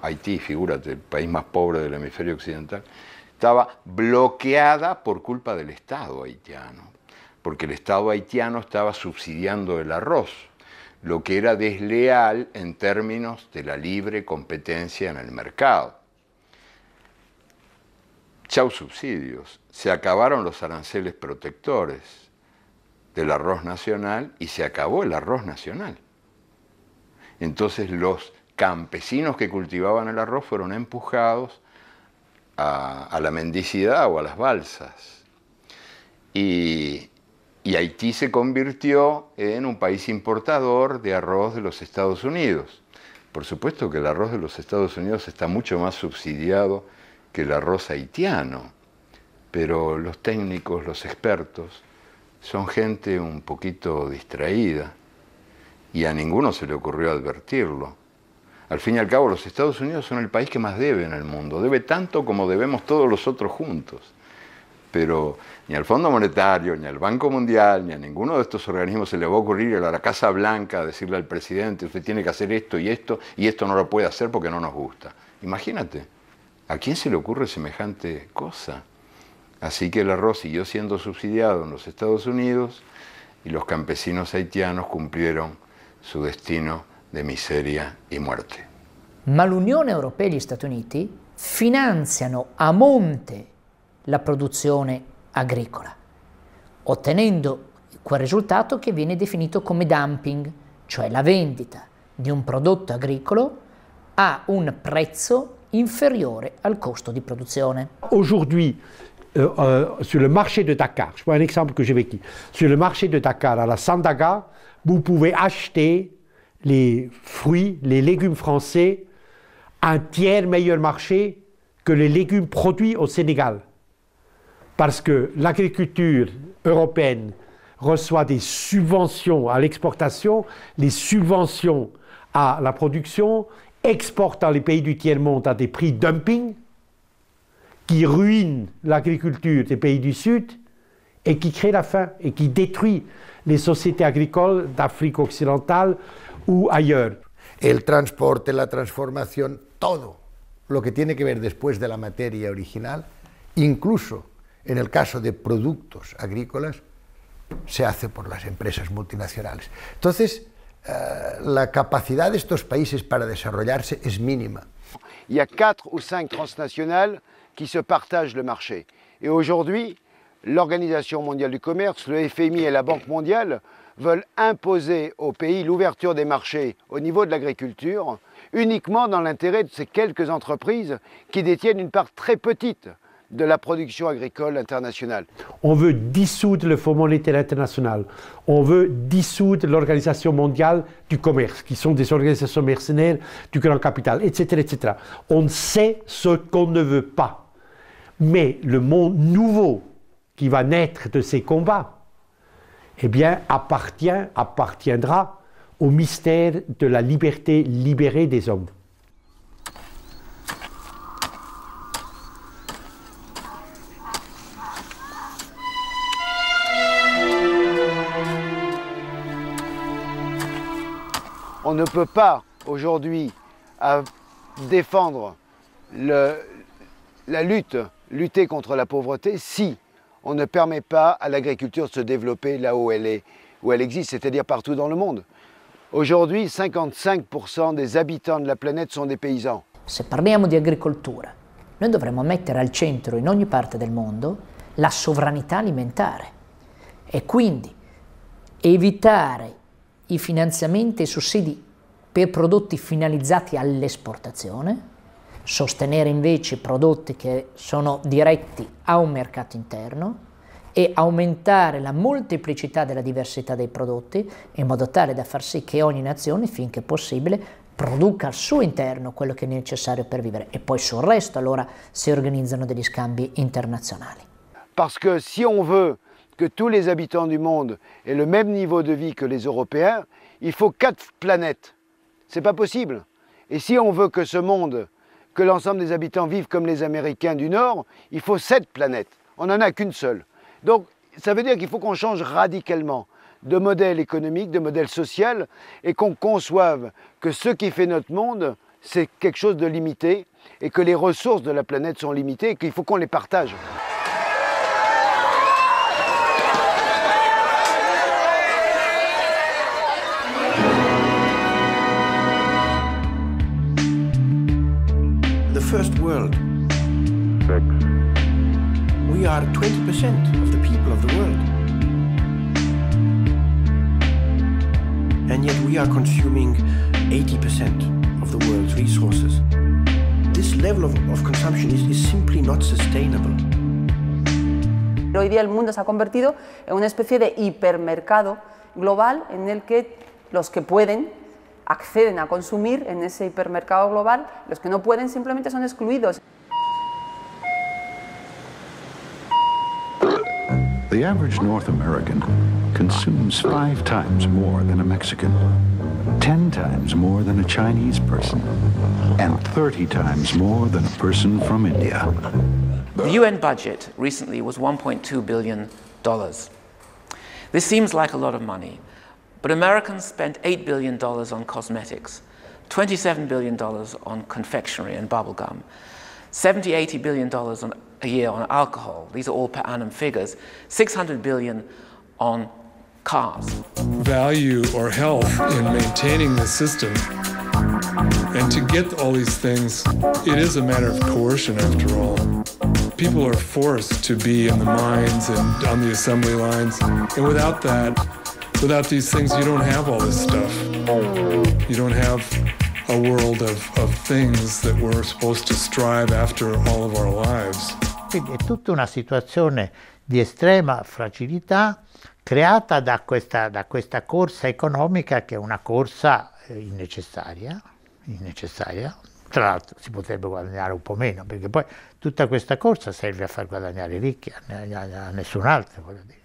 Haití, figúrate, el país más pobre del hemisferio occidental, estaba bloqueada por culpa del Estado haitiano, porque el Estado haitiano estaba subsidiando el arroz, lo que era desleal en términos de la libre competencia en el mercado. Chau subsidios, se acabaron los aranceles protectores del arroz nacional y se acabó el arroz nacional. Entonces los campesinos que cultivaban el arroz fueron empujados a la mendicidad o a las balsas. Y Haití se convirtió en un país importador de arroz de los Estados Unidos. Por supuesto que el arroz de los Estados Unidos está mucho más subsidiado que el arroz haitiano, pero los técnicos, los expertos, son gente un poquito distraída y a ninguno se le ocurrió advertirlo. Al fin y al cabo, los Estados Unidos son el país que más debe en el mundo, debe tanto como debemos todos los otros juntos. Pero ni al Fondo Monetario, ni al Banco Mundial, ni a ninguno de estos organismos se le va a ocurrir ir a la Casa Blanca a decirle al presidente, usted tiene que hacer esto y esto no lo puede hacer porque no nos gusta. Imagínate, ¿a quién se le ocurre semejante cosa? Así que el arroz siguió siendo subsidiado en los Estados Unidos y los campesinos haitianos cumplieron su destino de miseria y muerte. Ma l'Unione Europea e gli Stati Uniti finanziano a monte la produzione agricola, ottenendo quel risultato che viene definito come dumping, cioè la vendita di un prodotto agricolo a un prezzo inferiore al costo di produzione. Aujourd'hui, sur le marché de Dakar, je prends un exemple que j'ai vécu, sur le marché de Dakar, à la Sandaga, vous pouvez acheter les fruits, les légumes français à un tiers meilleur marché que les légumes produits au Sénégal. Parce que l'agriculture européenne reçoit des subventions à l'exportation, les subventions à la production, exporte dans les pays du tiers-monde à des prix dumping, qui ruinent l'agriculture des pays du Sud et qui crée la faim et qui détruit les sociétés agricoles d'Afrique occidentale ou ailleurs. El transporte, la transformación, todo lo que tiene que ver después de la materia original, incluso en el caso de productos agrícolas, se hace por las empresas multinacionales. Entonces, la capacidad de estos países para desarrollarse es mínima. Il y a 4 ou 5 transnationales qui se partagent le marché. Et aujourd'hui, l'Organisation mondiale du commerce, le FMI et la Banque mondiale veulent imposer aux pays l'ouverture des marchés au niveau de l'agriculture, uniquement dans l'intérêt de ces quelques entreprises qui détiennent une part très petite de la production agricole internationale. On veut dissoudre le Fonds monétaire international, on veut dissoudre l'Organisation mondiale du commerce, qui sont des organisations mercenaires du grand capital, etc., etc. On sait ce qu'on ne veut pas. Mais le monde nouveau qui va naître de ces combats, eh bien, appartiendra au mystère de la liberté libérée des hommes. On ne peut pas aujourd'hui défendre lutter contre la pauvreté si on ne permet pas à l'agriculture de se développer là où elle existe, c'est-à-dire partout dans le monde. Aujourd'hui, 55% des habitants de la planète sont des paysans. Se parliamo di agricoltura, noi dovremmo mettere al centro in ogni parte del mondo la sovranità alimentare e quindi evitare i finanziamenti e i sussidi per prodotti finalizzati all'esportazione, sostenere invece prodotti che sono diretti a un mercato interno e aumentare la molteplicità della diversità dei prodotti in modo tale da far sì che ogni nazione, finché possibile, produca al suo interno quello che è necessario per vivere e poi sul resto allora si organizzano degli scambi internazionali. Parce que si on veut que tous les habitants du monde aient le même niveau de vie que les Européens, il faut 4 planètes. C'est pas possible. Et si on veut que ce monde, que l'ensemble des habitants vivent comme les Américains du Nord, il faut 7 planètes. On n'en a qu'une seule. Donc ça veut dire qu'il faut qu'on change radicalement de modèle économique, de modèle social, et qu'on conçoive que ce qui fait notre monde, c'est quelque chose de limité et que les ressources de la planète sont limitées et qu'il faut qu'on les partage. The first world. We are 20% of the people of the world. And yet we are consuming 80% of the world's resources. This level of consumption is simply not sustainable. Hoy día el mundo se ha convertido en una especie de hipermercado global en el que los que pueden acceden a consumir en ese hipermercado global, los que no pueden simplemente son excluidos. The average North American consumes 5 times more than a Mexican, 10 times more than a Chinese person, and 30 times more than a person from India. The UN budget recently was $1.2 billion. This seems like a lot of money, but Americans spent $8 billion on cosmetics, $27 billion on confectionery and bubblegum, $70–80 billion a year on alcohol. These are all per annum figures. $600 billion on cars. Value or health in maintaining the system. And to get all these things, it is a matter of coercion after all. People are forced to be in the mines and on the assembly lines. And without that, without these things, you don't have all this stuff. You don't have a world of things that we're supposed to strive after all of our lives. Quindi è tutta una situazione di estrema fragilità creata da questa corsa economica, che è una corsa innecessaria. Tra l'altro si potrebbe guadagnare un po' meno, perché poi tutta questa corsa serve a far guadagnare i ricchi, a nessun altro, voglio dire.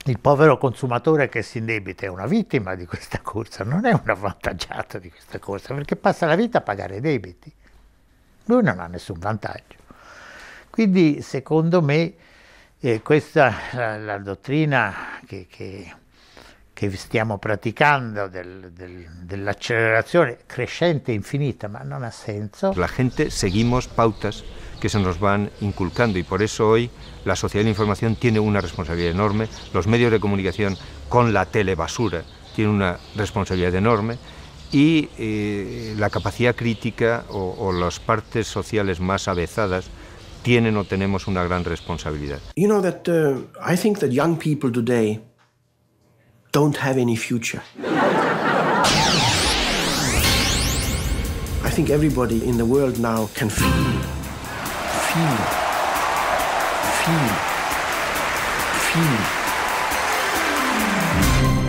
Il povero consumatore che si indebita è una vittima di questa corsa, non è un avvantaggiato di questa corsa, perché passa la vita a pagare i debiti. Lui non ha nessun vantaggio. Quindi secondo me questa la dottrina che stiamo praticando dell'accelerazione crescente infinita, ma non ha senso. La gente seguimos pautas que se nos van inculcando y por eso hoy la sociedad de la información tiene una responsabilidad enorme, los medios de comunicación con la telebasura tienen una responsabilidad enorme y la capacidad crítica o las partes sociales más avezadas tienen o tenemos una gran responsabilidad. You know that I think that young people today don't have any future. I think everybody in the world now can feel,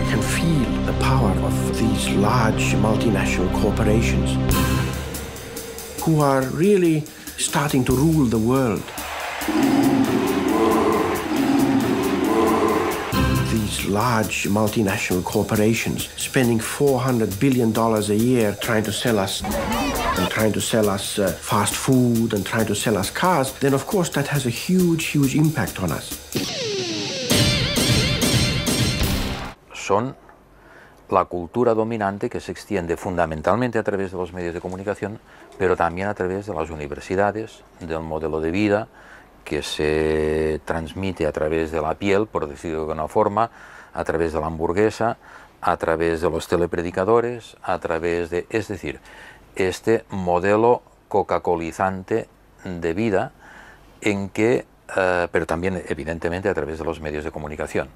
can feel the power of these large multinational corporations who are really starting to rule the world. These large multinational corporations spending $400 billion a year trying to sell us fast food and trying to sell us cars, then of course that has a huge impact on us. Son la cultura dominante que se extiende fundamentalmente a través de los medios de comunicación, pero también a través de las universidades, del modelo de vida que se transmite a través de la piel, por decirlo de una forma, a través de la hamburguesa, a través de los telepredicadores, a través de... Es decir, este modelo coca-colizante de vida en que, pero también evidentemente a través de los medios de comunicación.